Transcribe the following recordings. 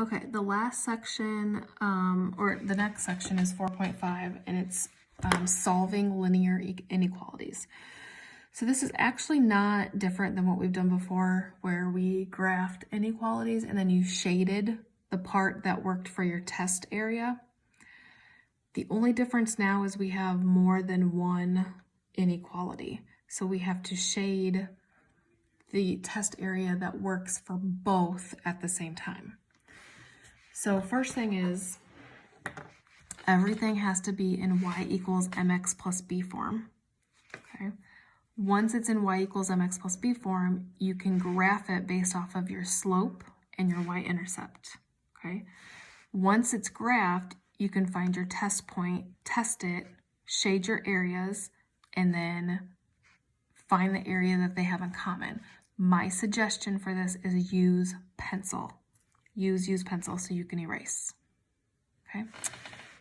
Okay, the last section, or the next section is 4.5, and it's solving linear inequalities. So this is actually not different than what we've done before, where we graphed inequalities and then you shaded the part that worked for your test area. The only difference now is we have more than one inequality. So we have to shade the test area that works for both at the same time. So first thing is, everything has to be in y equals mx plus b form, okay? Once it's in y equals mx plus b form, you can graph it based off of your slope and your y-intercept, okay? Once it's graphed, you can find your test point, test it, shade your areas, and then find the area that they have in common. My suggestion for this is use pencil. Use pencil so you can erase, okay?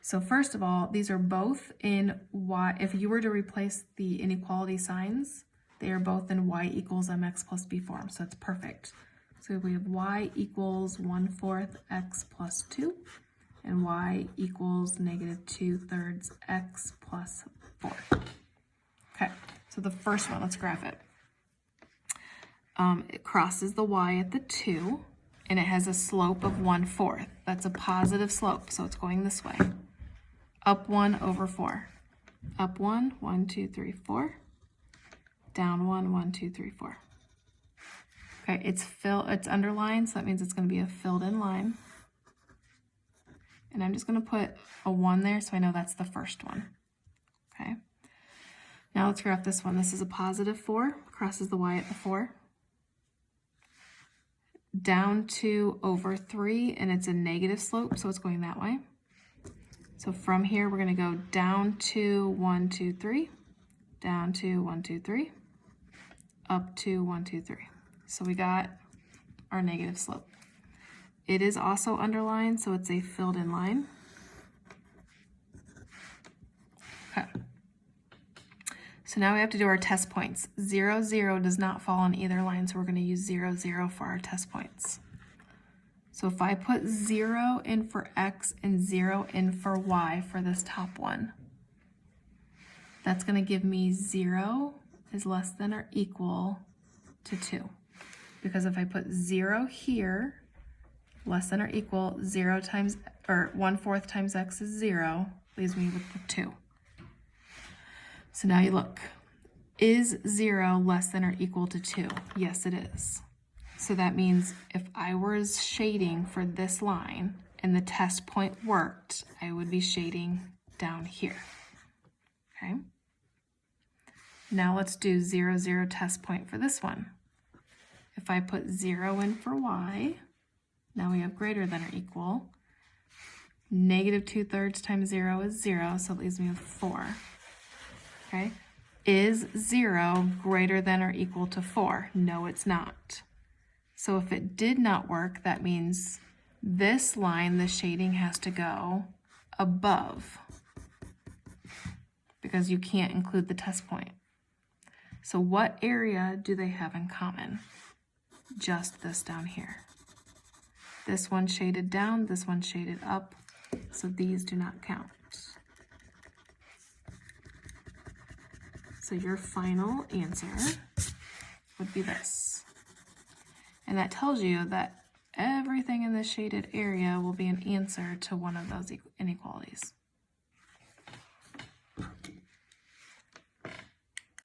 So first of all, these are both in y. If you were to replace the inequality signs, they are both in y equals mx plus b form, so it's perfect. So we have y equals 1/4 x plus 2, and y equals -2/3 x plus 4. Okay, so the first one, let's graph it. It crosses the y at the 2, and it has a slope of 1/4. That's a positive slope, so it's going this way. Up 1 over 4. Up 1, 1, 2, 3, 4. Down 1, 1, 2, 3, 4. Okay, it's underlined, so that means it's going to be a filled in line. And I'm just going to put a 1 there so I know that's the first one. Okay. Now let's graph this one. This is a positive 4, crosses the y at the 4. Down 2 over 3, and it's a negative slope, so it's going that way. So from here, we're going to go down 2, 1, 2, 3, down 2, 1, 2, 3, up 2, 1, 2, 3. So we got our negative slope. It is also underlined, so it's a filled in line. Okay. So now we have to do our test points. 0, 0 does not fall on either line, so we're going to use 0, 0 for our test points. So if I put 0 in for x and 0 in for y for this top one, that's going to give me 0 is less than or equal to 2. Because if I put 0 here, less than or equal, 0 times, or 1/4 times x is 0, leaves me with the 2. So now you look, is 0 less than or equal to 2? Yes, it is. So that means if I was shading for this line and the test point worked, I would be shading down here, okay? Now let's do 0, 0 test point for this one. If I put 0 in for y, now we have greater than or equal. -2/3 times 0 is 0, so it leaves me with 4. Okay, is 0 greater than or equal to 4? No, it's not. So if it did not work, that means this line, the shading has to go above, because you can't include the test point. So what area do they have in common? Just this down here. This one shaded down, this one shaded up, so these do not count. So your final answer would be this. And that tells you that everything in this shaded area will be an answer to one of those inequalities.